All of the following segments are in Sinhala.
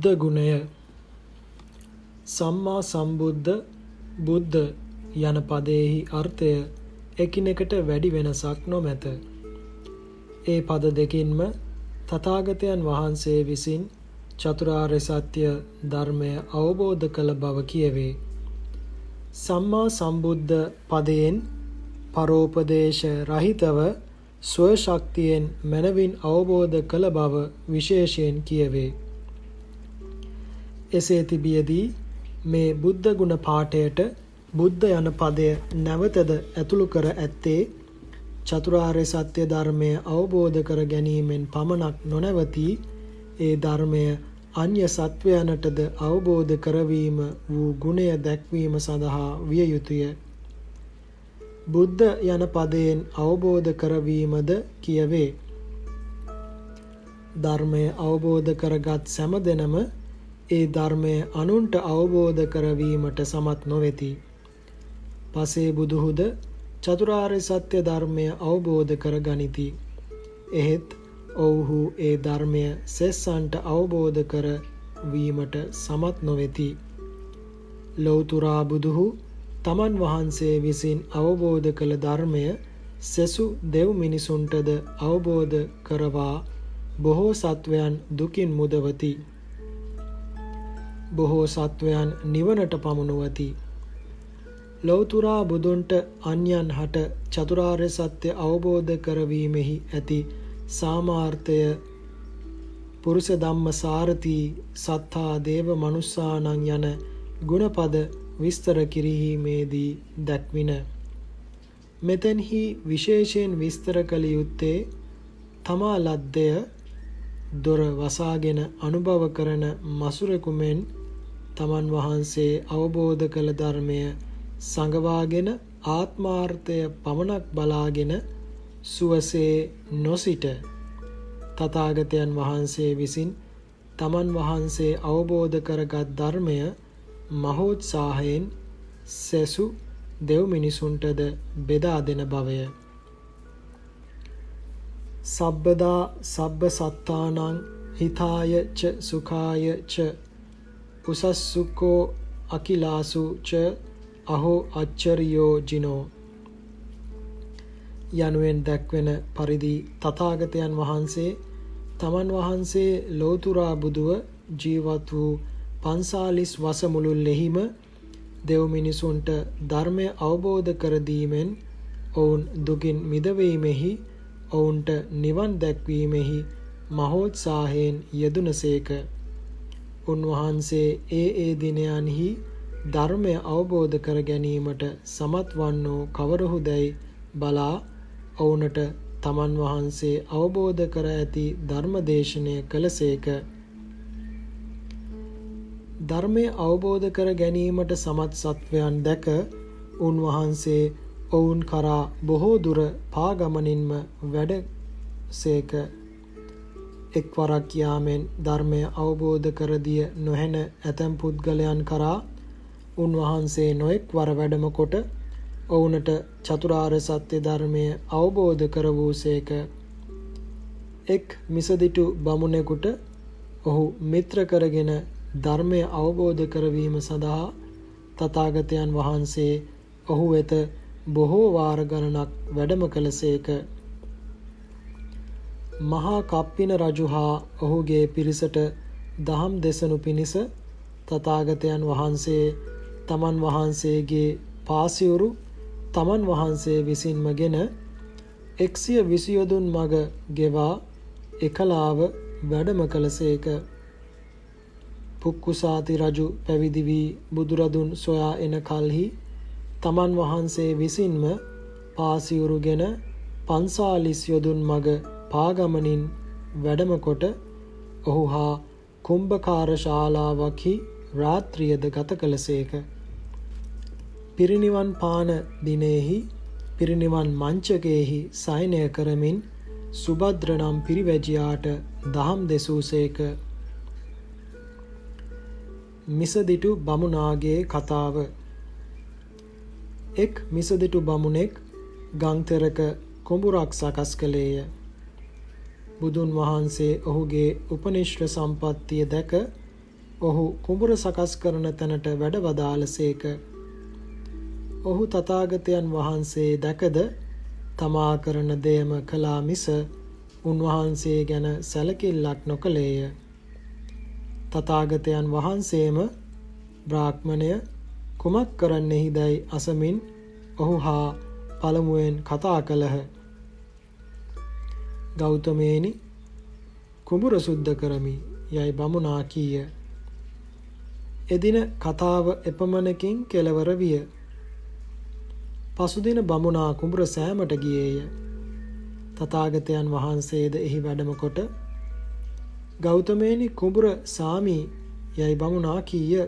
බුද්ධ ගුණය සම්මා සම්බුද්ධ බුද්ධ යන පදයෙහි අර්ථය එකිනෙකට වැඩි වෙනසක් නොමැත. ඒ පද දෙකින්ම තථාගතයන් වහන්සේ විසින් චතුරාර්ය සත්‍ය ධර්මය අවබෝධ කළ බව කියවේ. සම්මා සම්බුද්ධ පදයෙන් පරෝපදේශ රහිතව ස්වශක්තියෙන් මනවින් අවබෝධ කළ බව විශේෂයෙන් කියවේ. එසේ තිබියදී මේ බුද්ධ ගුණ පාඨයට බුද්ධ යන පදය නැවතද ඇතුළු කර ඇත්තේ චතුරාර්ය සත්‍ය ධර්මය අවබෝධ කර ගැනීමෙන් පමණක් නොනැවතී ඒ ධර්මය අන්‍ය සත්වයනටද අවබෝධ කරවීම වූ ගුණය දැක්වීම සඳහා විය යුතුය. බුද්ධ යන පදයෙන් අවබෝධ කරවීමද කියවේ. ධර්මය අවබෝධ කරගත් සෑම දෙනම ඒ ධර්මය අනුන්ට අවබෝධ කරවීමට සමත් නොවෙති. පසේ බුදුහුද චතුරාර්ය සත්‍ය ධර්මය අවබෝධ කර ගනිති. එහෙත් ඔවුහු ඒ ධර්මය සෙස්සන්ට අවබෝධ කර වීමට සමත් නොවෙති. ලෞතුරා බුදුහු තමන් වහන්සේ විසින් අවබෝධ කළ ධර්මය සෙසු දෙව් මිනිසුන්ටද අවබෝධ කරවා බොහෝ සත්වයන් දුකින් මුදවති. බොහෝ සත්වයන් නිවනට පමුණුවති. ලෞතුරා බුදුන්ට අන්‍යයන් හට චතුරාර්ය සත්‍ය අවබෝධ කරවීමෙහි ඇති සාමාර්ථය පුරුෂ ධම්ම සාරථී සත්තා දේව මනුස්සානං යන ගුණපද විස්තර කිරීමේදී දැක්වින. මෙතෙන්හි විශේෂයෙන් විස්තර කළ යුත්තේ තමා ලද්දය දොර වසාගෙන අනුභව කරන මසුරෙකු මෙන් තමන් වහන්සේ අවබෝධ කළ ධර්මය සංගවාගෙන ආත්මාර්ථය පමණක් බලාගෙන සුවසේ නොසිට තථාගතයන් වහන්සේ විසින් තමන් වහන්සේ අවබෝධ කරගත් ධර්මය මහෝත්සාහයෙන් සෙසු දෙව් මිනිසුන්ටද බෙදා දෙන බවය. සබ්බදා සබ්බ සත්තානං හිතාය ච සුඛාය ච උසස්සුකෝ අකිලාසු ච අහෝ අච්චරියෝ ජිනෝ යනුවෙන් දැක්වෙන පරිදි තථාගතයන් වහන්සේ තමන් වහන්සේ ලෝතුරා බුදුව ජීවත් වූ 45 වස මුළුල්ලෙහිම දෙව් මිනිසුන්ට ධර්මය අවබෝධ කර දීමෙන් ඔවුන් දුකින් මිදවීමෙහි ඔවුන්ට නිවන් දැක්වීමෙහි මහෝත්සාහයෙන් යෙදුනසේක. උන්වහන්සේ ඒ දිනයන්හි ධර්මය අවබෝධ කර ගැනීමට සමත් වන්නෝ කවරහුදැයි බලා ඔවුනට තමන් වහන්සේ අවබෝධ කර ඇති ධර්මදේශනය කළසේක. ධර්මය අවබෝධ කර ගැනීමට සමත් සත්වයන් දැක උන්වහන්සේ ඔවුන් කරා බොහෝ දුර පාගමනින්ම වැඩසේක. එක්වරක් යාමෙන් ධර්මය අවබෝධ කර දිය නොහැන ඇතැම් පුද්ගලයන් කරා උන්වහන්සේ නොඑක් වර වැඩම කොට ඔවුනට චතුරාර්ය සත්‍ය ධර්මය අවබෝධ කර වූසේක. එක් මිසදිටු බමුණෙකුට ඔහු මිත්‍ර කරගෙන ධර්මය අවබෝධ කරවීම සඳහා තථාගතයන් වහන්සේ ඔහු වෙත බොහෝ වාර ගණනක් වැඩම කළසේක. මහා කප්පින රජු හා ඔහුගේ පිරිසට දහම් දෙසනු පිණිස තථාගතයන් වහන්සේ තමන් වහන්සේගේ පාසියුරු තමන් වහන්සේ විසින්ම ගෙන 120 යොදුන් මග ගෙවා එකලාව වැඩම කළසේක. පුක්කුසාති රජු පැවිදි වී බුදුරදුන් සොයා එන කල්හි තමන් වහන්සේ විසින්ම පාසියුරුගෙන 45 යොදුන් මග පාගමනින් වැඩම කොට ඔහු හා කුම්භකාර ශාලාවක්හි රාත්‍රියද ගත කළසේක. පිරිනිවන් පාන දිනෙහි පිරිනිවන් මංචකයෙහි සයනය කරමින් සුභද්‍ර නම් පිරිවැජියාට දහම් දෙසූසේක. මිසදිටු බමුණාගේ කතාව. එක් මිසදිටු බමුණෙක් ගංතෙරක කුඹුරක් සකස් කළේය. බුදුන් වහන්සේ ඔහුගේ උපනිශ්‍ර සම්පත්තිය දැක ඔහු කුඹුර සකස් කරන තැනට වැඩ වදාළසේක. ඔහු තථාගතයන් වහන්සේ දැකද තමා කරන දෙයම කළා මිස උන්වහන්සේ ගැන සැලකිල්ලක් නොකළේය. තථාගතයන් වහන්සේම බ්‍රාහ්මණය කුමක් කරන්නෙහිදැයි අසමින් ඔහු හා පළමුවෙන් කතා කළහ. ගෞතමේනි, කුඹුර සුද්ධ කරමි යයි බමුණා කීය. එදින කතාව එපමණකින් කෙළවර විය. පසුදින බමුණා කුඹුර සෑමට ගියේය. තථාගතයන් වහන්සේද එහි වැඩම කොට ගෞතමේනි කුඹුර සාමි යයි බමුණා කීය.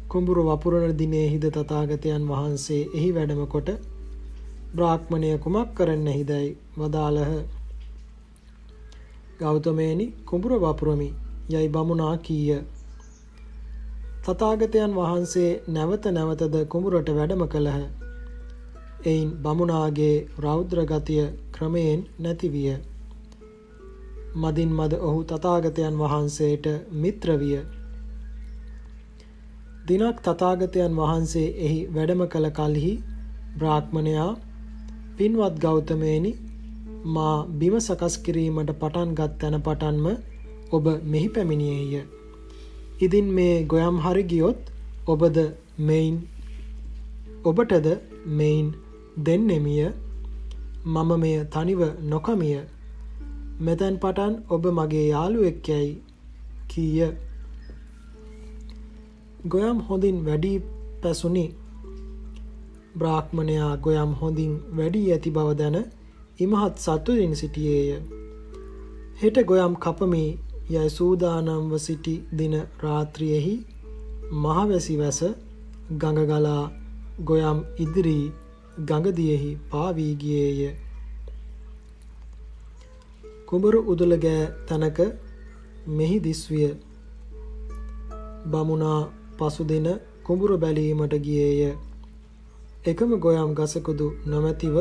කුඹුර වපුරන දිනෙහිද තථාගතයන් වහන්සේ එහි වැඩම කොට බ්‍රාහ්මණය කුමක් කරන්නෙහිදැයි වදාළහ. ගෞතමේනි කුඹුර වපුරමි යයි බමුණා කීය. තථාගතයන් වහන්සේ නැවත නැවතද කුඹුරට වැඩම කළහ. එයින් බමුණාගේ රෞද්‍ර ගතිය ක්‍රමයෙන් නැති විය. මදින් මද ඔහු තථාගතයන් වහන්සේට මිත්‍ර විය. දිනක් තථාගතයන් වහන්සේ එහි වැඩම කළ කලෙහි බ්‍රාහ්මණයා පින්වත් ගෞතමේනි, මා බිම සකස් කිරීමට පටන් ගත් තැන පටන්ම ඔබ මෙහි පැමිණියේය. ඉදින් මේ ගොයම් හරි ගියොත් ඔබටද මෙයින් දෙන්නෙමිය. මම මෙය තනිව නොකමිය. මෙතැන් පටන් ඔබ මගේ යාළුවෙක් යැයි කීය. ගොයම් හොඳින් වැඩි පැසුනි. බ්‍රාහ්මණයා ගොයම් හොඳින් වැඩි ඇති බව දැන ඉමහත් සතුටින් සිටියේය. හෙට ගොයම් කපමි යයි සූදානම්ව සිටි දින රාත්‍රියෙහි මහවැසි වැස ගඟ ගලා ගොයම් ඉදිරි ගඟදියෙහි පාවී ගියේය. කුඹුර උදල ගෑ තැනක මෙහි දිස්විය. බමුණා පසුදින කුඹුර බැලීමට ගියේය. එකම ගොයම් ගසකුදු නොමැතිව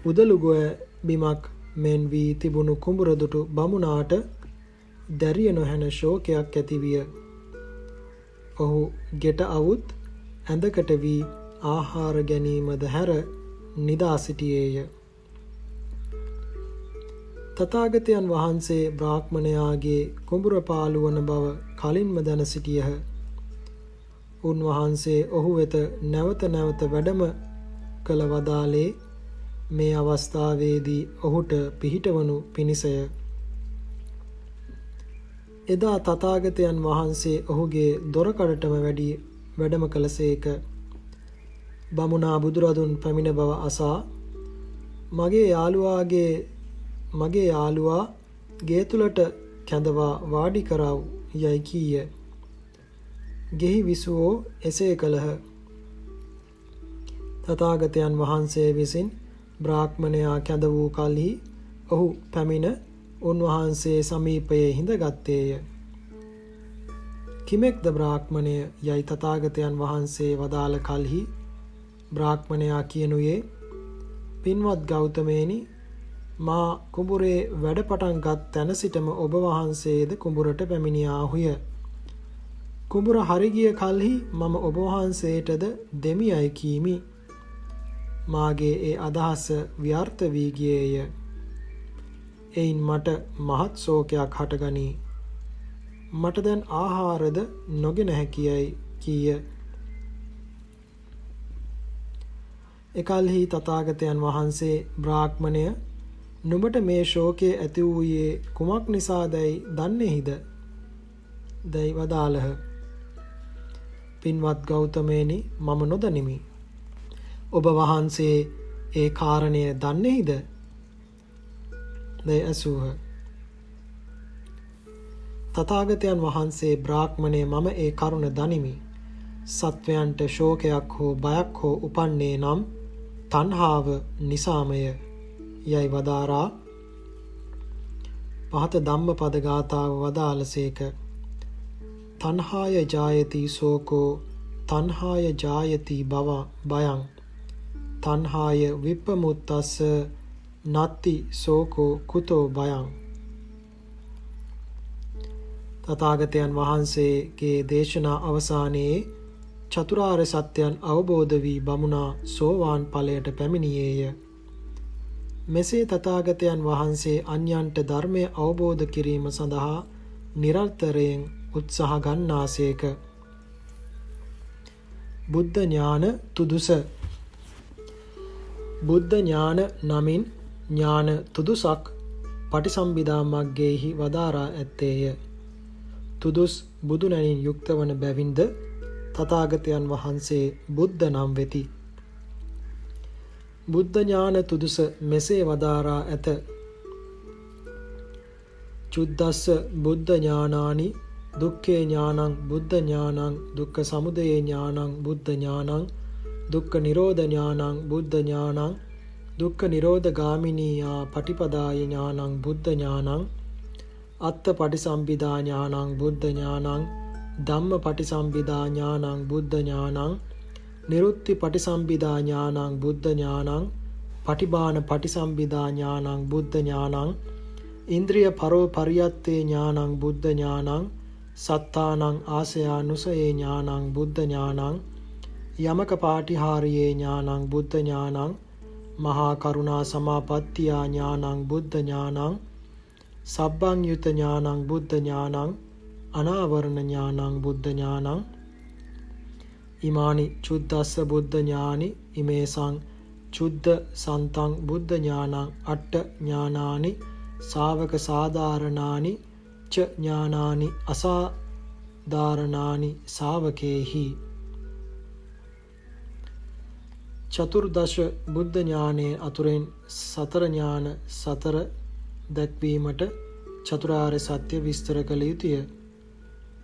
උදලු ගොය බිමක් මෙන් වී තිබුණු කුඹුර දුටු බමුණාට දැරිය නොහැන ශෝකයක් ඇතිවිය. ඔහු ගෙට අවුත් ඇඳකට වී ආහාර ගැනීමද හැර නිදා සිටියේය. තථාගතයන් වහන්සේ බ්‍රාහ්මණයාගේ කුඹුර පාළු වන බව කලින්ම දැන සිටියහ. උන්වහන්සේ ඔහු වෙත නැවත නැවත වැඩම කළ වදාලේ මේ අවස්ථාවේදී ඔහුට පිහිටවනු පිණිසය. එදා තථාගතයන් වහන්සේ ඔහුගේ දොරකඩටම වැඩම කළසේක. බමුණා බුදුරදුන් පැමිණ බව අසා මගේ යාළුවා ගේ තුලට කැඳවා වාඩි කරව් යයි කීය. ගෙහි විසුවෝ එසේ කළහ. තථාගතයන් වහන්සේ විසින් බ්‍රාහ්මණයා කැඳ වූ කලෙහි ඔහු පැමිණ උන්වහන්සේ සමීපයේ හිඳගත්තේය. කිමෙක්ද බ්‍රාහ්මණය යයි තථාගතයන් වහන්සේ වදාළ කලෙහි බ්‍රාහ්මණයා කියනුයේ, පින්වත් ගෞතමේනි, මා කුඹුරේ වැඩ පටන් ගත් තැන සිටම ඔබ වහන්සේද කුඹුරට පැමිණියාහුය. කුඹුර හරි ගිය කලෙහි මම ඔබ වහන්සේටද දෙමි යයි කීමි. මාගේ ඒ අදහස ව්‍යර්ථ වී ගියේය. එයින් මට මහත් ශෝකයක් හටගනී. මට දැන් ආහාරද නොගෙන හැකියයි කීය. එකල්හි තථාගතයන් වහන්සේ බ්‍රාහ්මණය, නුඹට මේ ශෝකය ඇති වූයේ කුමක් නිසාදැයි දන්නේහිද? දැයි වදාළහ. පින්වත් ගෞතමේනි, මම නොදනිමි. ඔබ වහන්සේ ඒ කාරණය දන්නේහිද? දැයි ඇසූහ. තථාගතයන් වහන්සේ බ්‍රාහ්මණය, මම ඒ කරුණ දනිමි. සත්වයන්ට ශෝකයක් හෝ බයක් හෝ උපන්නේ නම් තණ්හාව නිසාමය යයි වදාරා පහත ධම්මපද ගාථාව වදාළසේක. තණ්හාය ජායති සෝකෝ තණ්හාය ජායති භයං තණ්හාය විප්පමුත්තස්ස නත්ති සෝකෝ කුතෝ භයං. තථාගතයන් වහන්සේගේ දේශනා අවසානයේ චතුරාර්ය සත්‍යයන් අවබෝධ වී බමුණා සෝවාන් ඵලයට පැමිණියේය. මෙසේ තථාගතයන් වහන්සේ අන්‍යයන්ට ධර්මය අවබෝධ කිරීම සඳහා නිරන්තරයෙන් උත්සාහ ගන්නාසේක. බුද්ධ ඥාන තුදුස. බුද්ධ ඥාන නමින් ඥාන තුදුසක් පටිසම්භිදා මග්ගයේහි වදාරා ඇත්තේය. තුදුස් බුදු නැණින් යුක්ත වන බැවින්ද තථාගතයන් වහන්සේ බුද්ධ නම් වෙති. බුද්ධ ඥාන තුදුස මෙසේ වදාරා ඇත. චුද්දස්ස බුද්ධ ඥානානි දුක්ඛේ ඥානං බුද්ධ ඥානං දුක්ඛ සමුදය ඥානං බුද්ධ ඥානං දුක්ඛ නිරෝධ ඥානං බුද්ධ ඥානං දුක්ඛ නිරෝධ ගාමිනීයා පටිපදාය ඥානං බුද්ධ ඥානං අත්ථ පටිසම්භිදා ඥානං බුද්ධ ඥානං ධම්ම පටිසම්භිදා ඥානං බුද්ධ ඥානං නිරුත්ති පටිසම්භිදා ඥානං බුද්ධ ඥානං පටිභාන පටිසම්භිදා ඥානං බුද්ධ ඥානං ඉන්ද්‍රිය පරෝ පරියත්තේ ඥානං බුද්ධ ඥානං සත්තානං ආසයානුසයේ ඥානං බුද්ධ ඥානං යමක පාටිහාරියේ ඥානං බුද්ධ ඥානං මහා කරුණා සමාපත්තියා ඥානං බුද්ධ ඥානං සබ්බං යුත ඥානං බුද්ධ ඥානං අනාවරණ ඥානං බුද්ධ ඥානං ඉමානි චුද්දස්ස බුද්ධ ඥානි ඉමේසං චුද්ද සන්තං බුද්ධ ඥානං අට්ඨ ඥානානි ශාවක සාධාරණානි ච ඥානානි අසාධාරණානි ශාවකේහි. චතුර්දශ බුද්ධ ඥානයේ අතුරෙන් සතර ඥාන සතර දැක්වීමට චතුරාර්ය සත්‍ය විස්තර කළ යුතුය.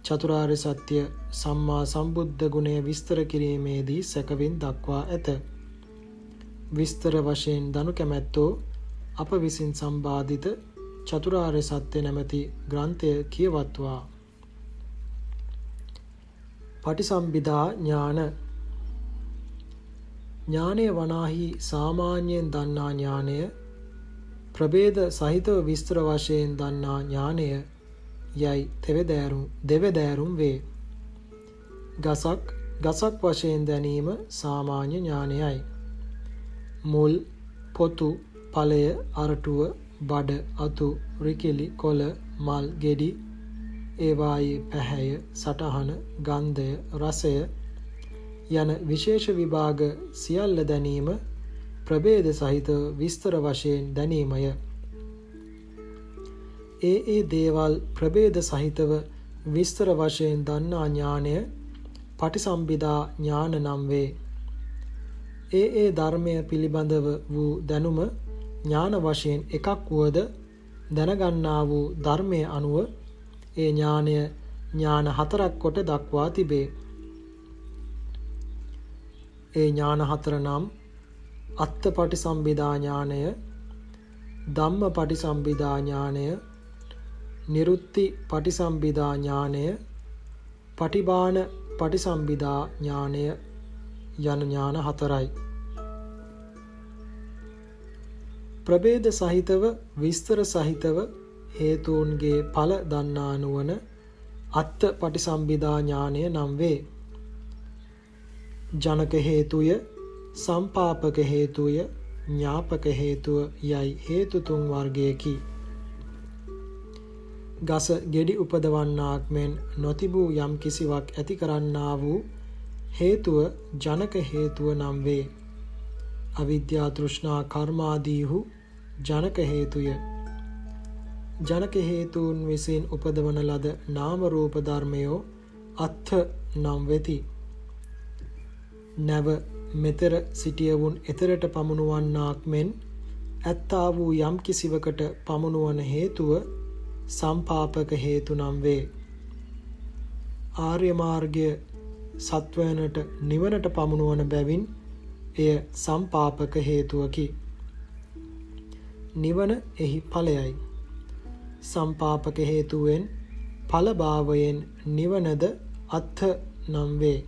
චතුරාර්ය සත්‍ය සම්මා සම්බුද්ධ ගුණය විස්තර කිරීමේදී සැකවින් දක්වා ඇත. විස්තර වශයෙන් දනු කැමැත්තෝ අප විසින් සම්පාදිත චතුරාර්ය සත්‍ය නැමැති ග්‍රන්ථය කියවත්වා. පටිසම්භිදා ඥාන. ඥානය වනාහි සාමාන්‍යයෙන් දන්නා ඥානය ප්‍රභේද සහිතව විස්තර වශයෙන් දන්නා ඥානය යයි දෙවදෑරුම් වේ. ගසක් වශයෙන් දැනීම සාමාන්‍ය ඥානයයි. මුල්, පොතු, ඵලය, අරටුව, බඩ, අතු, රිකිලි, කොළ, මල්, ගෙඩි, ඒවායේ පැහැය, සටහන, ගන්ධය, රසය යන විශේෂ විභාග සියල්ල දැනීම ප්‍රභේද සහිත විස්තර වශයෙන් දැනීමය. ඒ දේවල් ප්‍රභේද සහිතව විස්තර වශයෙන් දන්නා ඥානය පටිසම්භිදා ඥාන නම් වේ. ඒ ධර්මය පිළිබඳව වූ දැනුම ඥාන වශයෙන් එකක් වුවද දැනගන්නා වූ ධර්මය අනුව ඒ ඥානය ඥාන හතරක් කොට දක්වා තිබේ. ඒ ඥාන හතර නම් අත්ථ පටිසම්භිදා ඥානය, ධම්ම පටිසම්භිදා ඥානය, නිරුත්ති පටිසම්භිදා ඥානය, පටිභාන පටිසම්භිදා ඥානය යන ඥාන හතරයි. ප්‍රභේද සහිතව විස්තර සහිතව හේතුන්ගේ ඵල දන්නා නුවණ අත්ථ පටිසම්භිදා ඥානය නම් වේ. ජනක හේතුය, සම්පාපක හේතුය, ඥාපක හේතුව යයි හේතු තුන් වර්ගයකි. ගස ගෙඩි උපදවන්නාක් මෙන් නොතිබූ යම් කිසිවක් ඇති කරන්නා වූ හේතුව ජනක හේතුව නම් වේ. අවිද්‍යා තෘෂ්ණා කර්මාදීහු ජනක හේතුය. ජනක හේතුන් විසින් උපදවන ලද නාම රූප ධර්මයෝ අත්ථ නම් වෙති. නැව මෙතර සිටියවුන් එතරට පමුණුවන්නාක් මෙන් ඇත්තා වූ යම් කිසිවකට පමුණුවන හේතුව සම්පාපක හේතු නම් වේ. ආර්ය මාර්ගය සත්වයනට නිවනට පමුණුවන බැවින් එය සම්පාපක හේතුවකි. නිවන එහි ඵලයයි. සම්පාපක හේතුවෙන් ඵලභාවයෙන් නිවනද අත්ථ නම් වේ.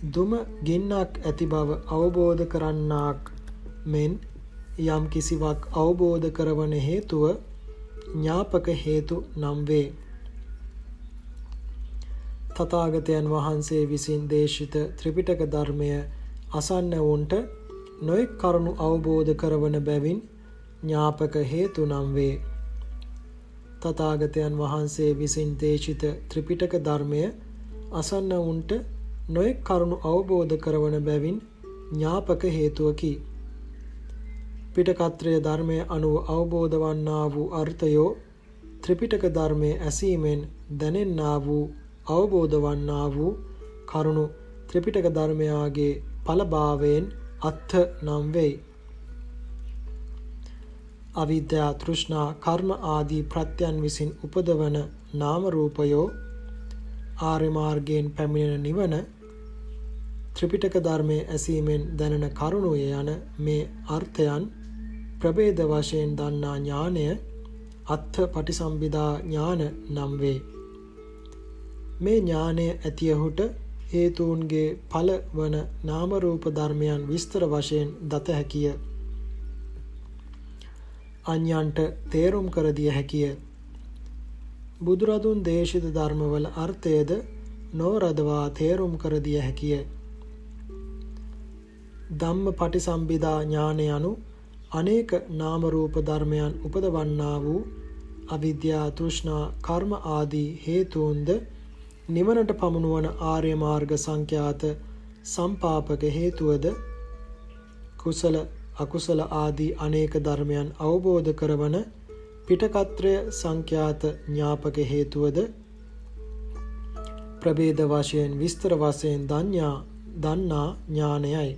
දුම ගින්නක් ඇති බව අවබෝධ කරන්නාක් මෙන් යම් කිසිවක් අවබෝධ කරවන හේතුව ඥාපක හේතු නම් වේ. තථාගතයන් වහන්සේ විසින් දේශිත ත්‍රිපිටක ධර්මය අසන්නවුන්ට නොයෙක් කරුණු අවබෝධ කරවන බැවින් ඥාපක හේතු නම් වේ. තථාගතයන් වහන්සේ විසින් දේශිත ත්‍රිපිටක ධර්මය අසන්නවුන්ට නොයෙක් කරුණු අවබෝධ කරවන බැවින් ඥාපක හේතුවකි. පිටකත්‍රය ධර්මය අනුව අවබෝධ වන්නා වූ අර්ථයෝ ත්‍රිපිටක ධර්මය ඇසීමෙන් දැනෙන්නා වූ අවබෝධ වන්නා වූ කරුණු ත්‍රිපිටක ධර්මයාගේ ඵලභාවයෙන් අත්ථ නම් වෙයි. අවිද්‍යා තෘෂ්ණා කර්ම ආදී ප්‍රත්‍යයන් විසින් උපදවන නාම රූපයෝ ආර්ය මාර්ගයෙන් පැමිණෙන නිවන ත්‍රිපිටක ධර්මයේ ඇසීමෙන් දැනෙන කරුණුය යන මේ අර්ථයන් ප්‍රභේද වශයෙන් දන්නා ඥානය අත්ථ පටිසම්භිදා ඥාන නම් වේ. මේ ඥානය ඇතියහුට හේතුන්ගේ ඵල වන නාම රූප ධර්මයන් විස්තර වශයෙන් දත හැකිය. අන්‍යයන්ට තේරුම් කර දිය හැකිය. බුදුරදුන් දේශිත ධර්මවල අර්ථයද නොවරදවා තේරුම් කර දිය හැකිය. ධම්ම පටිසම්භිදා ඥානය anu අනේක නාම රූප ධර්මයන් උපදවන්නා වූ අවිද්‍යා තෘෂ්ණා කර්ම ආදී හේතුන්ද නිවනට පමුණුවන ආර්ය මාර්ග සංඛ්‍යාත සම්පාපක හේතුවද කුසල අකුසල ආදී අනේක ධර්මයන් අවබෝධ කරවන පිටකත්‍රය සංඛ්‍යාත ඥාපක හේතුවද ප්‍රභේද වශයෙන් විස්තර වශයෙන් දන්නා ඥානයයි.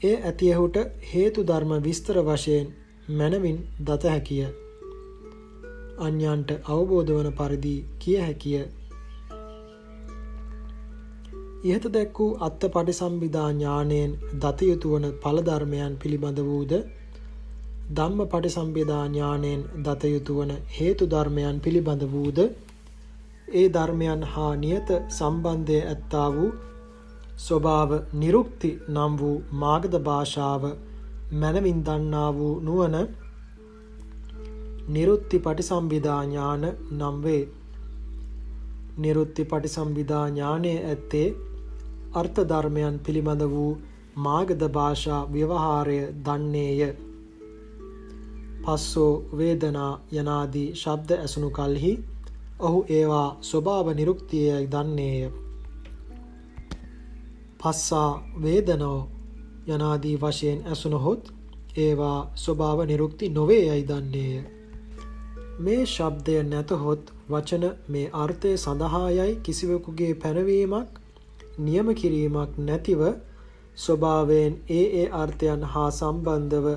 ඒ ඇතියහුට හේතු ධර්ම විස්තර වශයෙන් මනවින් දත හැකිය. අන්‍යයන්ට අවබෝධ වන පරිදි කිය හැකිය. ඉහත දැක් වූ අත්ථ පටිසම්භිදා ඥානයෙන් දත යුතු වන ඵල ධර්මයන් පිළිබඳ වූද ධම්ම පටිසම්භිදා ඥානයෙන් දත යුතු වන හේතු ධර්මයන් පිළිබඳ වූද ඒ ධර්මයන් හා නියත සම්බන්ධය ඇත්තා වූ ස්වභාව නිරුක්ති නම් වූ මාගධ භාෂාව මනමින් දන්නා වූ නුවණ නිරුක්ති පටිසම්භිදා ඥාන නම් වේ. නිරුක්ති පටිසම්භිදා ඥානයේ ඇත්තේ අර්ථ ධර්මයන් පිළිබඳ වූ මාගධ භාෂා ව්‍යවහාරය දන්නේය. පස්සෝ වේදනා යනාදී ශබ්ද ඇසුණු කලෙහි ඔහු ඒවා ස්වභාව නිරුක්තියයි දන්නේය. පස්සා වේදනෝ යනාදී වශයෙන් ඇසුණහොත් ඒවා ස්වභාව නිරුක්ති නොවේ යයි දන්නේය. මේ ශබ්දය නැතහොත් වචන මේ අර්ථය සඳහා යයි කිසිවෙකුගේ පැනවීමක් නියම කිරීමක් නැතිව ස්වභාවයෙන් ඒ අර්ථයන් හා සම්බන්ධව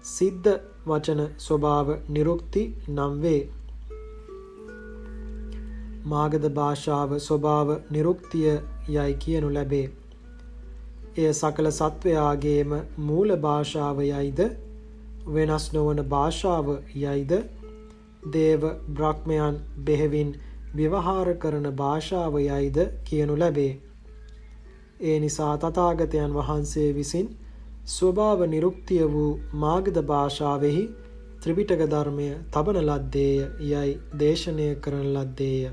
සිද්ධ වචන ස්වභාව නිරුක්ති නම් වේ. මාගධ භාෂාව ස්වභාව නිරුක්තිය යයි කියනු ලැබේ. එය සකල සත්වයාගේම මූල භාෂාව යයිද වෙනස් නොවන භාෂාව යයිද දේව බ්‍රහ්මයන් බෙහෙවින් ව්‍යවහාර කරන භාෂාව යයිද කියනු ලැබේ. ඒ නිසා තථාගතයන් වහන්සේ විසින් ස්වභාව නිරුක්තිය වූ මාගධ භාෂාවෙහි ත්‍රිපිටක ධර්මය තබන ලද්දේය යයි දේශනය කරන ලද්දේය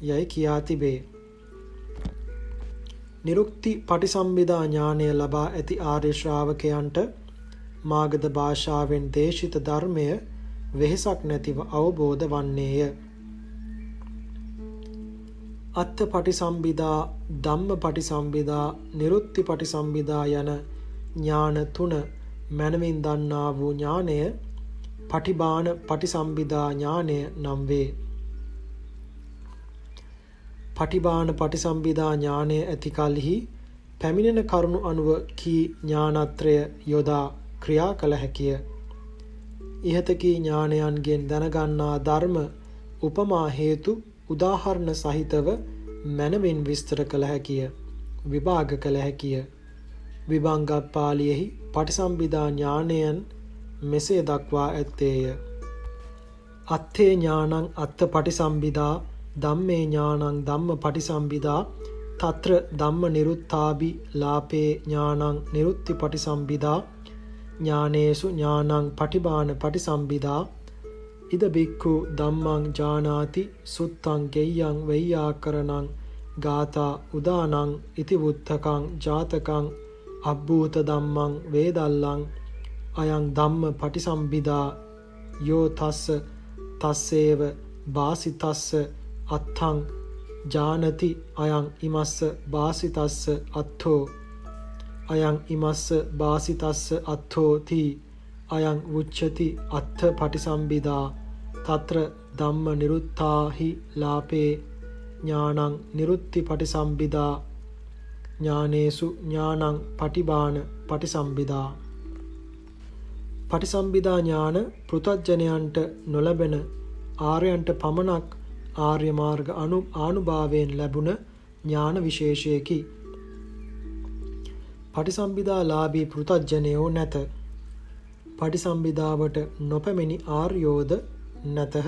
යයි කියා තිබේ. නිරුක්ති පටිසම්භිදා ඥානය ලබා ඇති ආර්ය ශ්‍රාවකයන්ට මාගධ භාෂාවෙන් දේශිත ධර්මය වෙහෙසක් නැතිව අවබෝධ වන්නේය. අත්ථ පටිසම්භිදා ධම්ම පටිසම්භිදා නිරුක්ති පටිසම්භිදා යන ඥාන තුන මනමින් දන්නා වූ ඥානය පටිභාන පටිසම්භිදා ඥානය නම් වේ. පටිභාන පටිසම්භිදා ඥානය ඇති කලෙහි පැමිණෙන කරුණු අනුව කී ඥානත්‍රය යොදා ක්‍රියා කළ හැකිය. ඉහත කී ඥානයන්ගෙන් දැනගන්නා ධර්ම උපමා හේතු උදාහරණ සහිතව මනමින් විස්තර කළ හැකිය. විභාග කළ හැකිය. විභංග පාළියෙහි පටිසම්භිදා ඥානයන් මෙසේ දක්වා ඇත්තේය. අත්ථේ ඥානං අත්ථ පටිසම්භිදා ධම්මේ ඥානං ධම්ම පටිසම්භිදා තත්‍ර ධම්ම නිරුත්තාභි ලාපේ ඥානං නිරුත්ති පටිසම්භිදා ඥානේසු ඥානං පටිභාන පටිසම්භිදා ඉද බික්ඛු ධම්මං ජානාති සුත්තං ගෙය්‍යං වෙය්‍යාකරණං ගාථා උදානං ඉති වුත්තකං ජාතකං අබ්බූත ධම්මං වේදල්ලං අයං ධම්ම පටිසම්භිදා යෝ තස්ස තස්සේව බාසිතස්ස අත්තං ජානති අයං ඉමස්ස බාසිතස්ස අත්තෝ අයං ඉමස්ස බාසිතස්ස අත්තෝ ති අයං උච්චති අත්ථ පටිසම්භිදා තත්‍ර ධම්ම නිරුත්තාහි ලාපේ ඥානං නිරුත්ති පටිසම්භිදා ඥානේසු ඥානං පටිභාන පටිසම්භිදා පටිසම්භිදා ඥාන පෘථග්ජනයන්ට නොලැබෙන ආර්යයන්ට පමණක් ආර්ය මාර්ග ආනුභාවයෙන් ලැබුණ ඥාන විශේෂයකි. පටිසම්භිදා ලාභී පෘථග්ජනයෝ නැත. පටිසම්භිදාවට නොපැමිණි ආර්යෝද නැතහ.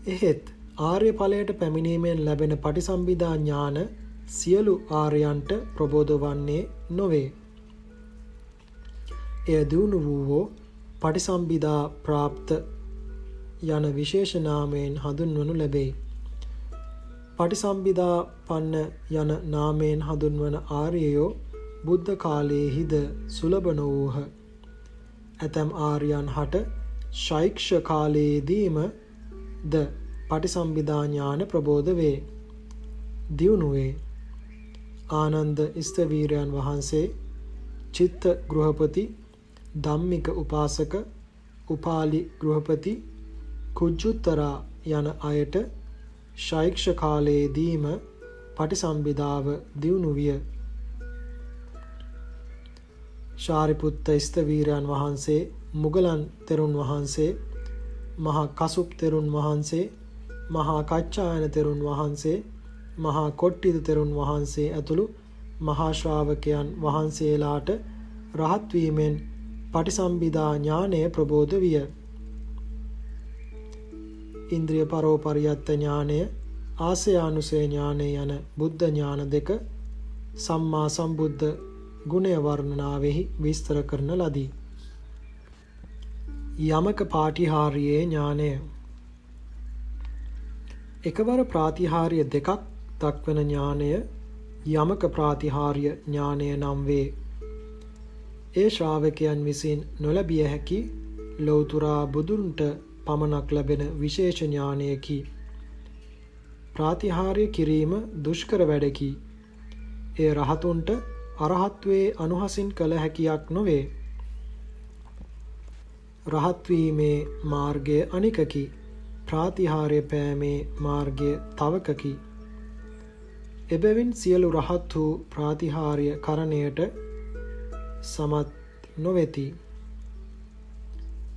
එහෙත් ආර්ය ඵලයට පැමිණීමෙන් ලැබෙන පටිසම්භිදා ඥාන සියලු ආර්යයන්ට ප්‍රබෝධ වන්නේ නොවේ. එය දියුණු වූවෝ පටිසම්භිදා ප්‍රාප්ත යන විශේෂ නාමයෙන් හඳුන්වනු ලැබේ. පටිසම්භිදා පන්න යන නාමයෙන් හඳුන්වන ආර්යයෝ බුද්ධ කාලයේහිද සුලභ නොවූහ. ඇතැම් ආර්යයන් හට ශෛක්ෂ කාලයේදීම ද පටිසම්භිදා ඥාන ප්‍රබෝධ වේ. දියුණු වේ. ආනන්ද ස්තවීරයන් වහන්සේ, චිත්ත ගෘහපති, ධම්මික උපාසක, උපාලි ගෘහපති, කුජ්ජුත්තරා යන අයට ශෛක්ෂ කාලයේදීම පටිසම්භිදාව දියුණු විය. ශාරිපුත්ත ස්තවීරයන් වහන්සේ, මුගලන් තෙරුන් වහන්සේ, මහා කසුප් තෙරුන් වහන්සේ, මහා කච්චායන තෙරුන් වහන්සේ, මහා කොට්ටිත තෙරුන් වහන්සේ ඇතුළු මහා ශ්‍රාවකයන් වහන්සේලාට රහත් වීමෙන් පටිසම්භිදා ඥානය ප්‍රබෝධ විය. ඉන්ද්‍රිය පරෝපරියත්ත ඥානය, ආසයානුසය ඥානය යන බුද්ධ ඥාන දෙක සම්මා සම්බුද්ධ ගුණය වර්ණනාවෙහි විස්තර කරන ලදී. යමක පාටිහාර්යයේ ඥානය. එකවර ප්‍රාතිහාර්ය දෙකක් දක්වන ඥානය යමක ප්‍රාතිහාර්ය ඥානය නම් වේ. ඒ ශ්‍රාවකයන් විසින් නොලැබිය හැකි ලෞතුරා බුදුන්ට පමණක් ලැබෙන විශේෂ ඥානයකි. ප්‍රාතිහාර්ය කිරීම දුෂ්කර වැඩකි. එය රහතුන්ට අරහත්වේ අනුහසින් කළ හැකියක් නොවේ. රහත් වීමේ මාර්ගය අනිකකි. ප්‍රාතිහාර්ය පෑමේ මාර්ගය තවකකි. එබැවින් සියලු රහත් වූ ප්‍රාතිහාර්ය කරණයට සමත් නොවෙති.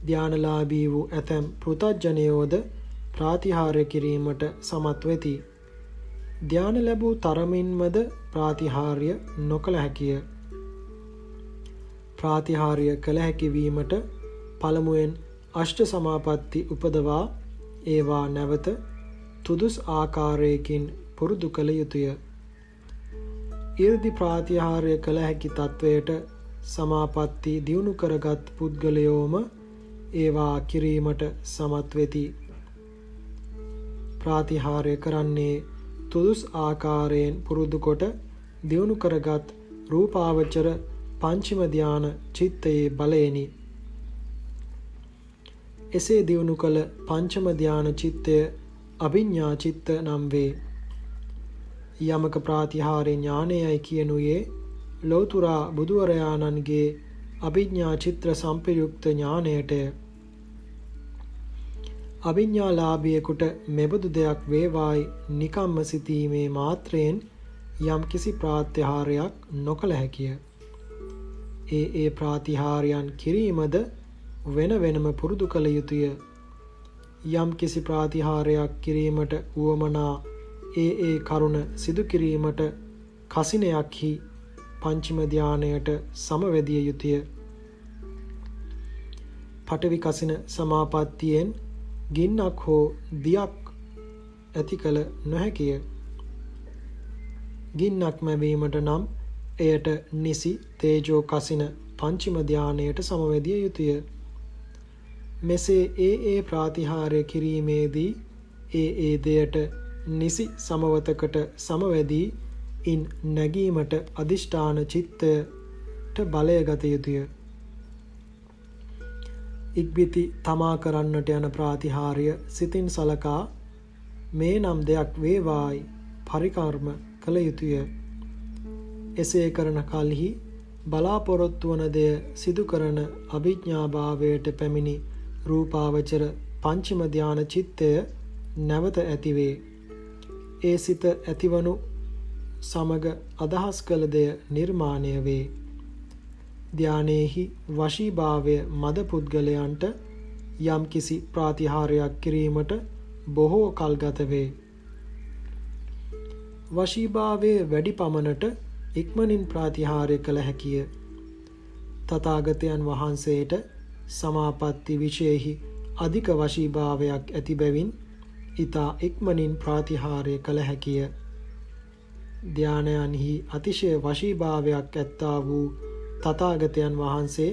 ධානලාභී වූ ඇතැම් පෘථග්ජනයෝද ප්‍රාතිහාර්ය කිරීමට සමත් වෙති. ධාන ලැබූ තරමින්මද ප්‍රාතිහාර්ය නොකළ හැකිය. ප්‍රාතිහාර්ය කළ හැකි වීමට පළමුවෙන් අෂ්ට සමාපatti උපදවා ඒවා නැවත තුදුස් ආකාරයකින් පුරුදු කළ යුතුය. ඉර්ධි ප්‍රාතිහාර්ය කළ හැකි තත්වයට සමාපatti දියුණු කරගත් පුද්ගලයෝම ඒවා කිරීමට සමත් වෙති. ප්‍රාතිහාර්ය කරන්නේ තුදුස් ආකාරයෙන් පුරුදු කොට දියුණු කරගත් රූපාවචර පංචම ධාන චිත්තයේ බලයෙනි. එසේ දියුණු කළ පංචම ධාන චිත්තය අභිඥා චිත්ත නම් වේ. යමක ප්‍රාතිහාර්ය ඥානයයි කියනුයේ ලෞතුරා බුදුවරයාණන්ගේ අභිඥා චිත්‍ර සම්ප්‍රයුක්ත ඥානයටය. අභිඥාලාභියෙකුට මෙබඳු දෙයක් වේවායි නිකම්ම සිතීමේ මාත්‍රයෙන් යම් කිසි ප්‍රාතිහාර්යයක් නොකළ හැකිය. ඒ ප්‍රාතිහාර්යයන් කිරීමද වෙන වෙනම පුරුදු කළ යුතුය. යම් කිසි ප්‍රාතිහාර්යයක් කිරීමට උවමනා ඒ කරුණ සිදු කිරීමට කසිනයක්හි පංචම ධානයට සමවැදිය යුතුය. පඨවි කසින සමාපත්තියෙන් ගින්නක් හෝ දියක් ඇති කළ නොහැකිය. ගින්නක් මැවීමට නම් එයට නිසි තේජෝ කසින පංචම ධානයට සමවැදිය යුතුය. මෙසේ ඒ ප්‍රාතිහාර්ය කිරීමේදී ඒ දෙයට නිසි සමවතකට සමවැදී ඉන් නැගීමට අදිෂ්ඨාන චිත්තයට බලය ගත යුතුය. ඉක්බිති තමා කරන්නට යන ප්‍රාතිහාර්ය සිතින් සලකා මේ නම් දෙයක් වේවායි පරිකර්ම කළ යුතුය. එසේ කරන කල්හි බලාපොරොත්තු වන දෙය සිදු කරන අභිඥාභාවයට පැමිණි රූපාවචර පංචම ධ්‍යාන චිත්තය නැවත ඇතිවේ. ඒ සිත ඇතිවනු සමග අදහස් කළ දෙය නිර්මාණය වේ. ධ්‍යානයේහි වශීභාවය මද පුද්ගලයන්ට යම් කිසි ප්‍රාතිහාර්යයක් කිරීමට බොහෝ කල් ගත වේ. වශීභාවයේ වැඩි පමණට ඉක්මනින් ප්‍රාතිහාර්ය කළ හැකිය. තථාගතයන් වහන්සේට සමාපatti විශේෂෙහි අධික වශීභාවයක් ඇති බැවින් ඊතා ඉක්මනින් ප්‍රාතිහාර්ය කළ හැකිය. ධානයන්හි අතිශය වශීභාවයක් ඇත්තා වූ තථාගතයන් වහන්සේ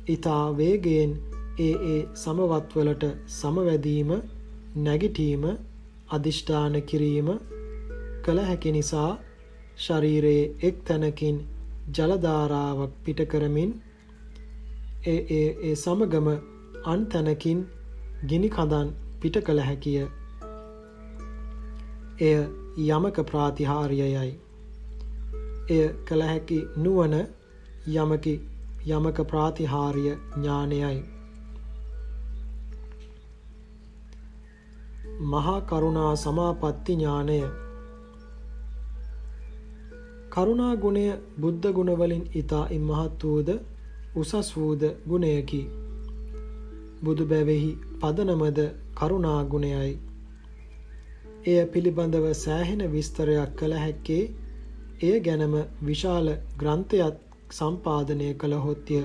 ඊතා වේගයෙන් ඒ සමවත්වලට සමවැදීම, නැගිටීම, අදිෂ්ඨාන කිරීම කළ හැකි නිසා ශරීරයේ එක් තැනකින් ජල ධාරාවක් පිට කරමින් ඒ සමගම අන් තැනකින් ගිනි කඳන් පිට කළ හැකිය. එය යමක ප්‍රාතිහාර්යයයි. එය කළ හැකි නුවණ යමක ප්‍රාතිහාර්ය ඥානයයි. මහා කරුණා සමාපatti ඥානය. කරුණා ගුණය බුද්ධ ගුණ වලින් ඊතා ඉමහත් වූද උසස් වූද ගුණයකි. බුදු බැවෙහි පදනමද කරුණා ගුණයයි. එය පිළිබඳව සෑහෙන විස්තරයක් කළ හැක්කේ එය ගැනම විශාල ග්‍රන්ථයක් සම්පාදනය කළහොත්ය.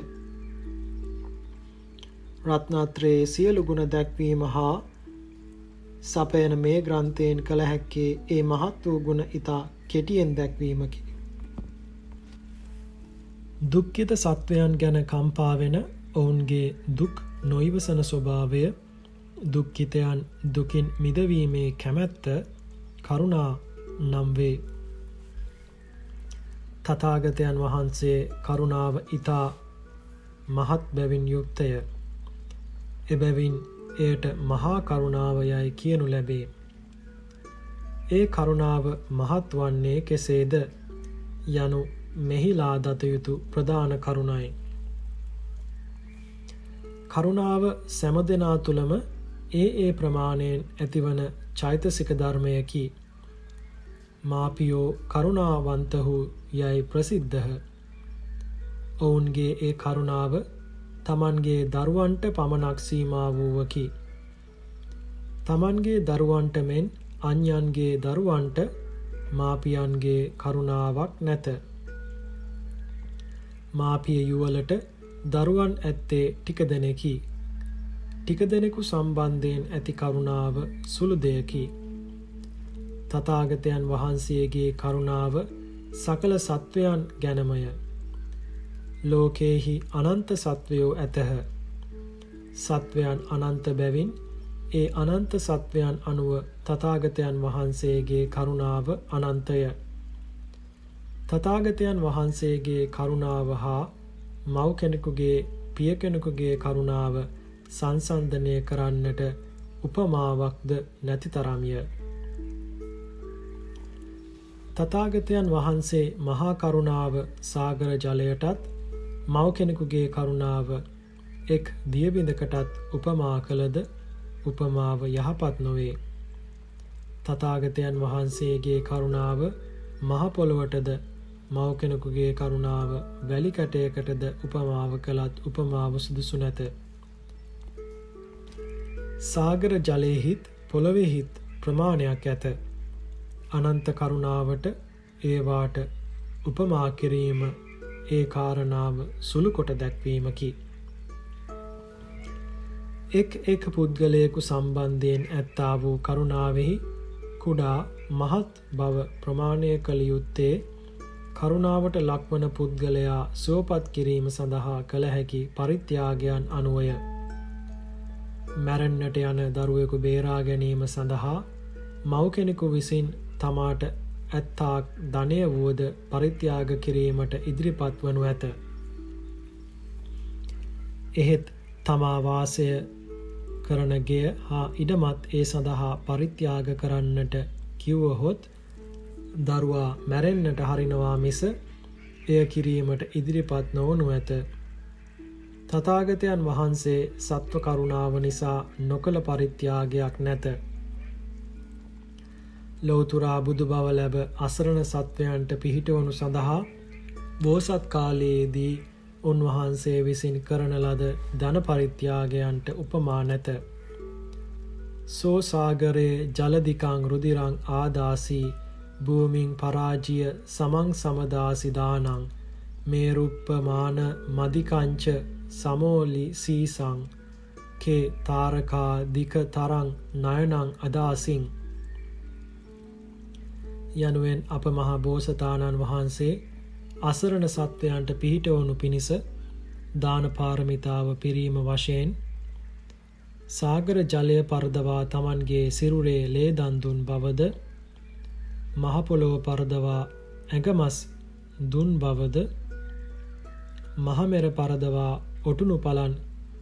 රත්නත්‍රයේ සියලු ගුණ දැක්වීම හා සපයන මේ ග්‍රන්ථයෙන් කළ හැක්කේ ඒ මහත් වූ ගුණ ඊතා කෙටියෙන් දැක්වීමකි. දුක්ඛිත සත්වයන් ගැන කම්පා වෙන ඔවුන්ගේ දුක් නොයිවසන ස්වභාවය, දුක්ඛිතයන් දුකින් මිදවීමේ කැමැත්ත කරුණා නම් වේ. තථාගතයන් වහන්සේ කරුණාව ඊතා මහත් බැවින් යුක්තය. එබැවින් එයට මහා කරුණාව යයි කියනු ලැබේ. ඒ කරුණාව මහත් වන්නේ කෙසේද යනු මෙහිලා දත යුතු ප්‍රධාන කරුණයි. කරුණාව සෑම දෙනා තුළම ඒ ප්‍රමාණයෙන් ඇතිවන චෛතසික ධර්මයකි. මාපියෝ කරුණාවන්තහු යයි ප්‍රසිද්ධහ. ඔවුන්ගේ ඒ කරුණාව තමන්ගේ දරුවන්ට පමණක් සීමා වූවකි. තමන්ගේ දරුවන්ට මෙන් අන්‍යයන්ගේ දරුවන්ට මාපියන්ගේ කරුණාවක් නැත. මාපිය යුවලට දරුවන් ඇත්තේ ටික දෙනෙකි. ටික දෙනෙකු සම්බන්ධයෙන් ඇති කරුණාව සුළු දෙයකි. තථාගතයන් වහන්සේගේ කරුණාව සකල සත්වයන් ගැනමය. ලෝකේහි අනන්ත සත්වයෝ ඇතහ. සත්වයන් අනන්ත බැවින් ඒ අනන්ත සත්වයන් අනුව තථාගතයන් වහන්සේගේ කරුණාව අනන්තය. තථාගතයන් වහන්සේගේ කරුණාව හා මව් කෙනෙකුගේ පිය කෙනෙකුගේ කරුණාව සංසන්දනය කරන්නට උපමාවක්ද නැති තරම්ය. තථාගතයන් වහන්සේ මහා කරුණාව සාගර ජලයටත් මව් කෙනෙකුගේ කරුණාව එක් දියබිඳකටත් උපමා කළද උපමාව යහපත් නොවේ. තථාගතයන් වහන්සේගේ කරුණාව මහ පොළොවටද මව් කෙනෙකුගේ කරුණාව වැලි කැටයකටද උපමාව කළත් උපමාව සුදුසු නැත. සාගර ජලයෙහිත් පොළොවෙහිත් ප්‍රමාණයක් ඇත. අනන්ත කරුණාවට ඒවාට උපමා කිරීම ඒ කාරණාව සුළු කොට දැක්වීමකි. එක් පුද්ගලයෙකු සම්බන්ධයෙන් ඇත්තා වූ කරුණාවෙහි කුඩා මහත් බව ප්‍රමාණය කළ යුත්තේ කරුණාවට ලක්වන පුද්ගලයා සුවපත් කිරීම සඳහා කළ හැකි පරිත්‍යාගයන් අනුවය. මැරෙන්නට යන දරුවෙකු බේරා ගැනීම සඳහා මව් කෙනෙකු විසින් තමාට ඇත්තාක් ධනය වුවද පරිත්‍යාග කිරීමට ඉදිරිපත් වනු ඇත. එහෙත් තමා වාසය කරන ගෙය හා ඉඩමත් ඒ සඳහා පරිත්‍යාග කරන්නට කිව්වහොත් දරුවා මැරෙන්නට හරිනවා මිස එය කිරීමට ඉදිරිපත් නොවනු ඇත. තථාගතයන් වහන්සේ සත්ව කරුණාව නිසා නොකළ පරිත්‍යාගයක් නැත. ලෞතුරා බුදු බව ලැබ අසරණ සත්වයන්ට පිහිටවනු සඳහා බෝසත් කාලයේදී උන්වහන්සේ විසින් කරන ලද ධන පරිත්‍යාගයන්ට උපමා නැත. සෝ සාගරේ ජලදිකං රුදිරං ආදාසී භූමින් පරාජිය සමං සමදාසි දානං මේ රුප්පමාන මදිකංච සමෝලි සීසං කේ තාරකා දික තරං නයනං අදාසින් යනුවෙන් අප මහා බෝසතාණන් වහන්සේ අසරණ සත්වයන්ට පිහිටවනු පිණිස දාන පාරමිතාව පිරීම වශයෙන් සාගර ජලය පරදවා තමන්ගේ සිරුරේ ලේ දන් දුන් බවද මහ පොළොව පරදවා ඇඟමස් දුන් බවද මහමෙර පරදවා ඔටුනු පලන්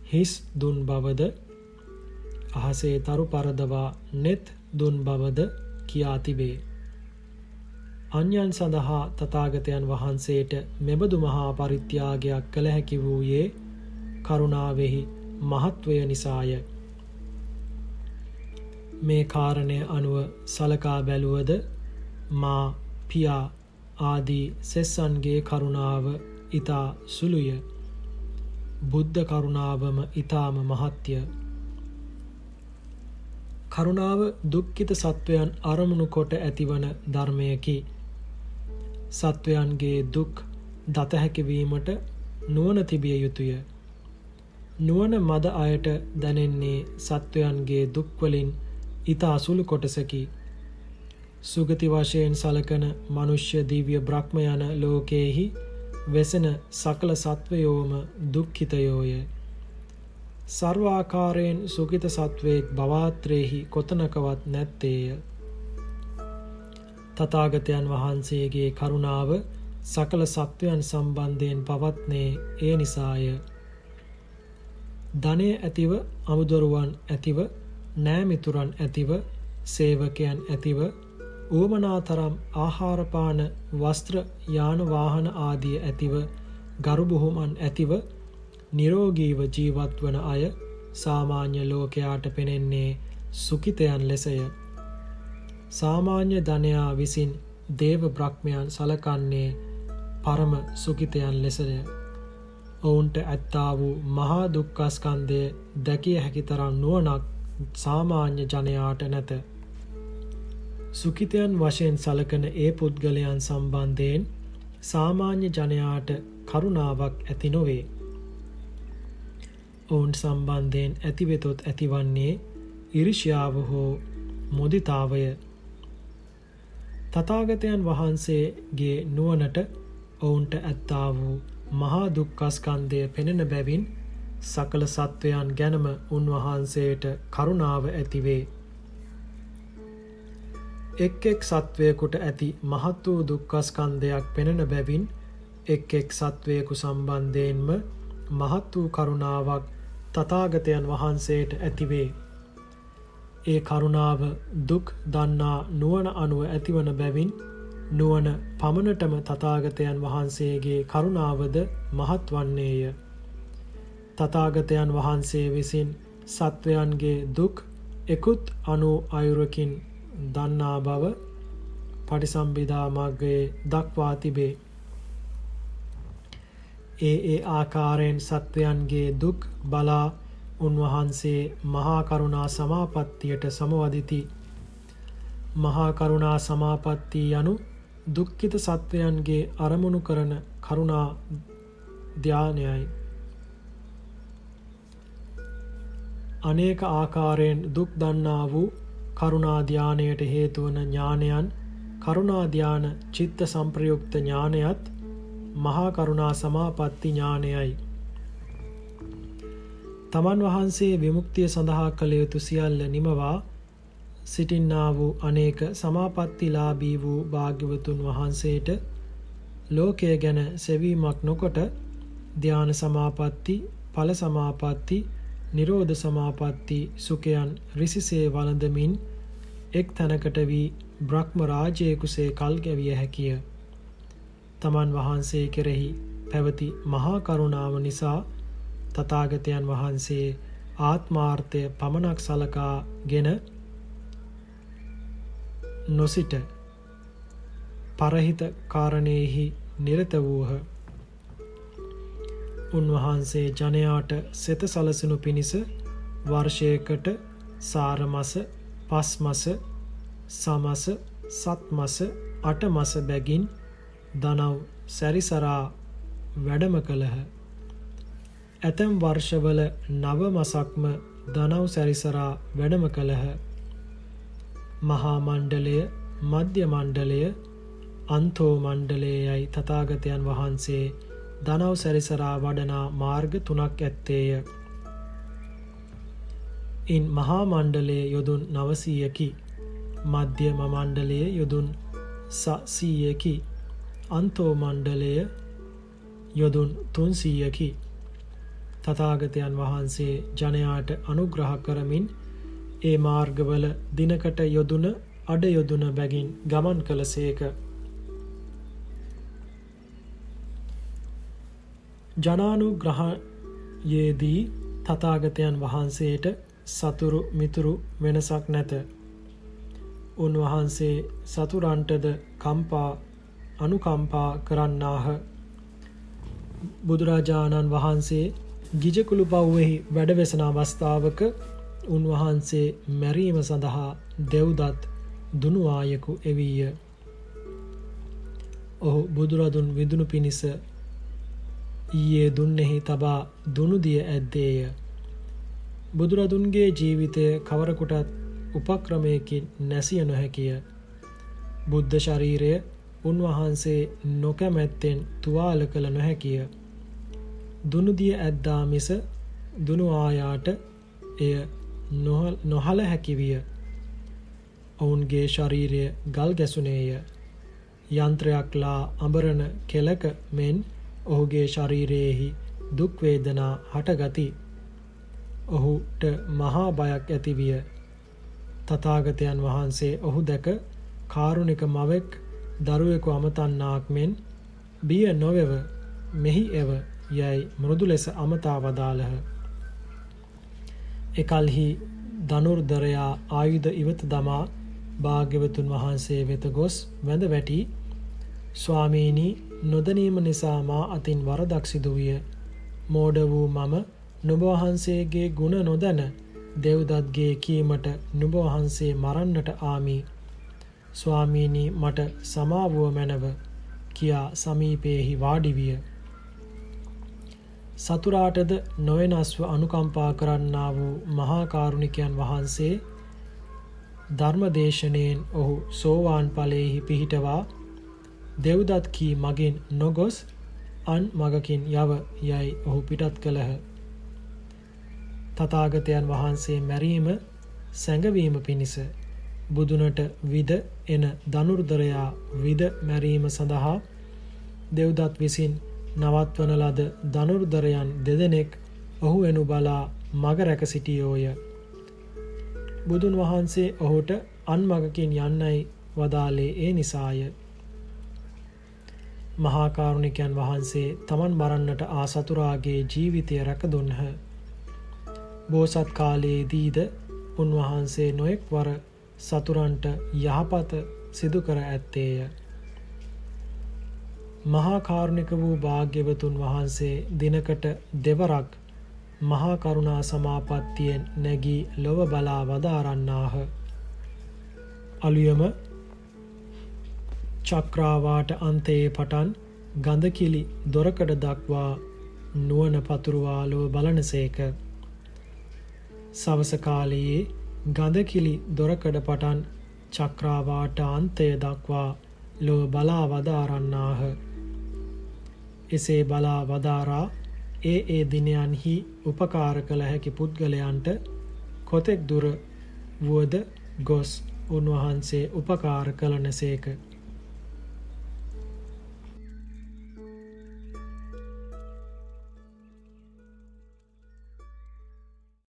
හිස් දුන් බවද අහසේ තරු පරදවා නෙත් දුන් බවද කියා තිබේ. අන්‍යයන් සඳහා තථාගතයන් වහන්සේට මෙබඳු මහා පරිත්‍යාගයක් කළ හැකි වූයේ කරුණාවෙහි මහත්වය නිසාය. මේ කාරණය අනුව සලකා බැලුවද මා පියා ආදී සෙස්සන්ගේ කරුණාව ඊතා සුළුය. බුද්ධ කරුණාවම ඊතාම මහත්ය. කරුණාව දුක්ඛිත සත්වයන් අරමුණු කොට ඇතිවන ධර්මයකි. සත්වයන්ගේ දුක් දත හැකි වීමට නුවණ තිබිය යුතුය. නුවණ මද අයට දැනෙන්නේ සත්වයන්ගේ දුක් වලින් ඊතා සුළු කොටසකි. සුගති වශයෙන් සලකන මනුෂ්‍ය දිව්‍ය බ්‍රහ්ම යන ලෝකේහි වෙසෙන සකල සත්වයෝම දුක්ඛිතයෝය. සර්වාකාරයෙන් සුඛිත සත්වයෙක් භවත්‍රේහි කොතනකවත් නැත්තේය. තථාගතයන් වහන්සේගේ කරුණාව සකල සත්වයන් සම්බන්ධයෙන් පවත්නේ ඒ නිසාය. ධනය ඇතිව, අමුදොරුවන් ඇතිව, නෑමිතුරන් ඇතිව, සේවකයන් ඇතිව, උවමනාතරම් ආහාර පාන වස්ත්‍ර යාන වාහන ආදිය ඇතිව, ගරු බුහුමන් ඇතිව නිරෝගීව ජීවත් වන අය සාමාන්‍ය ලෝකයාට පෙනෙන්නේ සුඛිතයන් ලෙසය. සාමාන්‍ය ධනයා විසින් දේව බ්‍රහ්මයන් සලකන්නේ පරම සුඛිතයන් ලෙසය. ඔවුන්ට ඇත්තා වූ මහා දුක්ඛස්කන්ධය දැකිය හැකි තරම් නුවණක් සාමාන්‍ය ජනයාට නැත. සුඛිතයන් වශයෙන් සලකන ඒ පුද්ගලයන් සම්බන්ධයෙන් සාමාන්‍ය ජනයාට කරුණාවක් ඇති නොවේ. ඔවුන් සම්බන්ධයෙන් ඇතිවෙතොත් ඇතිවන්නේ ඊර්ෂ්‍යාව හෝ මුදිතාවය. තථාගතයන් වහන්සේගේ නුවණට ඔවුන්ට ඇත්තා වූ මහා දුක්ඛස්කන්ධය පෙනෙන බැවින් සකල සත්වයන් ගැනම උන්වහන්සේට කරුණාව ඇතිවේ. එක් එක් සත්වයෙකුට ඇති මහත් වූ දුක්ඛස්කන්ධයක් පෙනෙන බැවින් එක් එක් සත්වයෙකු සම්බන්ධයෙන්ම මහත් වූ කරුණාවක් තථාගතයන් වහන්සේට ඇතිවේ. ඒ කරුණාව දුක් දන්නා නුවණ අනුව ඇතිවන බැවින් නුවණ පමණටම තථාගතයන් වහන්සේගේ කරුණාවද මහත් වන්නේය. තථාගතයන් වහන්සේ විසින් සත්වයන්ගේ දුක් එකුත් අයුරකින් දන්නා බව පටිසම්භිදා මග්ගයේ දක්වා තිබේ. ඒ ආකාරයෙන් සත්වයන්ගේ දුක් බලා උන්වහන්සේ මහා කරුණා සමාපත්තියට සමවදිති. මහා කරුණා සමාපත්තිය යනු දුක්ඛිත සත්වයන්ගේ අරමුණු කරන කරුණා ධානයයි. අනේක ආකාරයෙන් දුක් දන්නා වූ කරුණා ධානයට හේතු වන ඥානයන් කරුණා ධාන චිත්ත සංප්‍රයුක්ත ඥානයත් මහා කරුණා සමාපatti ඥානයයි. තමන් වහන්සේ විමුක්තිය සඳහා කළ යුතු සියල්ල නිමවා සිටින්නා වූ අනේක සමාපත්තිලාභී වූ භාග්‍යවතුන් වහන්සේට ලෝකය ගැන සෙවීමක් නොකොට ධ්‍යාන සමාපatti, ඵල සමාපatti, නිරෝධ සමාපatti සුඛයන් රිසිසේ වළඳමින් එක් තැනකට වී බ්‍රහ්ම රාජයෙකුසේ කල් ගැවිය හැකිය. තමන් වහන්සේ කෙරෙහි පැවති මහා කරුණාව නිසා තථාගතයන් වහන්සේ ආත්මාර්ථය පමණක් සලකාගෙන නොසිට පරහිත කාරණේහි නිරත වූහ. උන්වහන්සේ ජනයාට සෙත සලසනු පිණිස වර්ෂයකට සාර මස, පස් මස, සමස, සත් මස, අට මස බැගින් දනව් සැරිසරා වැඩම කළහ. ඇතැම් වර්ෂවල නව මසක්ම දනව් සැරිසරා වැඩම කළහ. මහා මණ්ඩලය, මධ්‍ය මණ්ඩලය, අන්තෝ මණ්ඩලය යයි තථාගතයන් වහන්සේ දනව් සැරිසරා වඩනා මාර්ග තුනක් ඇත්තේය. ඉන් මහා මණ්ඩලයේ යොදුන් 900කි, මධ්‍යම මණ්ඩලයේ යොදුන් 100කි, අන්තෝ මණ්ඩලය යොදුන් 300කි. තථාගතයන් වහන්සේ ජනයාට අනුග්‍රහ කරමින් ඒ මාර්ගවල දිනකට යොදුන අඩ යොදුන බැගින් ගමන් කළසේක. ජනානුග්‍රහයේදී තථාගතයන් වහන්සේට සතුරු මිතුරු වෙනසක් නැත. උන්වහන්සේ සතුරන්ටද අනුකම්පා කරන්නාහ. බුදුරජාණන් වහන්සේ ගිජකුළුපව්වෙහි වැඩවෙසන අවස්ථාවක උන්වහන්සේ මැරීම සඳහා දෙව්දත් දුනුආයෙකු එවීය. ඔහු බුදුරදුන් විදුණු පිණිස ඊයේ දුන්නෙහි තබා දුනුදිය ඇද්දේය. බුදුරදුන්ගේ ජීවිතය කවරකුටත් උපක්‍රමයකින් නැසිය නොහැකිය. බුද්ධ ශරීරය උන්වහන්සේ නොකැමැත්තෙන් තුවාල කළ නොහැකිය. දුනුදිය ඇද්දා මිස දුනුආයාට එය නොහල හැකි විය. ඔවුන්ගේ ශරීරය ගල් ගැසුනේය. යන්ත්‍රයක් ලා අඹරන කෙලක මෙන් ඔහුගේ ශරීරයෙහි දුක් වේදනා හටගති. ඔහුට මහා බයක් ඇතිවිය. තථාගතයන් වහන්සේ ඔහු දැක කාරුණික මවෙක් දරුවෙකු අමතන්නාක් මෙන් බිය නොවෙව මෙහි එව යයි මෘදු ලෙස අමතා වදාළහ. එකල්හි ධනුර්ධරයා ආයුධ ඉවත දමා භාග්‍යවතුන් වහන්සේ වෙත ගොස් වැඳ වැටි, ස්වාමීනි, නොදැනීම නිසා මා අතින් වරදක් සිදු විය. මෝඩ වූ මම නුඹ වහන්සේගේ ගුණ නොදැන දෙව්දත්ගේ කීමට නුඹ වහන්සේ මරන්නට ආමි. ස්වාමීනි, මට සමාවුව මැනව කියා සමීපයෙහි වාඩි විය. සතුරාටද නොවෙනස්ව අනුකම්පා කරන්නා වූ මහා කාරුණිකයන් වහන්සේ ධර්මදේශනයෙන් ඔහු සෝවාන් ඵලයෙහි පිහිටවා දෙව්දත් කී මගින් නොගොස් අන් මගකින් යව යයි ඔහු පිටත් කළහ. තථාගතයන් වහන්සේ මැරීම සැඟවීම පිණිස බුදුනට විද එන ධනුර්ධරයා විද මැරීම සඳහා දෙව්දත් විසින් නවත්වන ලද ධනුර්ධරයන් දෙදෙනෙක් ඔහු එනු බලා මග රැක සිටියෝය. බුදුන් වහන්සේ ඔහුට අන්මගකින් යන්නයි වදාළේ ඒ නිසාය. මහා කාරුණිකයන් වහන්සේ තමන් මරන්නට ආ සතුරාගේ ජීවිතය රැකදුන්හ. බෝසත් කාලයේදීද උන්වහන්සේ නොයෙක් වර සතුරන්ට යහපත සිදු කර ඇත්තේය. මහා කාරුණික වූ භාග්‍යවතුන් වහන්සේ දිනකට දෙවරක් මහා කරුණා සමාපත්තියෙන් නැගී ලොව බලා වදාරන්නාහ. අලුයම චක්‍රාවාට අන්තයේ පටන් ගඳකිලි දොරකඩ දක්වා නුවණ පතුරුවා ලොව බලනසේක. සවස කාලයේ ගඳකිලි දොරකඩ පටන් චක්‍රාවාට අන්තය දක්වා ලොව බලා වදාරන්නාහ. එසේ බලා වදාරා ඒ දිනයන්හි උපකාර කළ හැකි පුද්ගලයන්ට කොතෙක් දුර වුවද ගොස් උන්වහන්සේ උපකාර කළනසේක.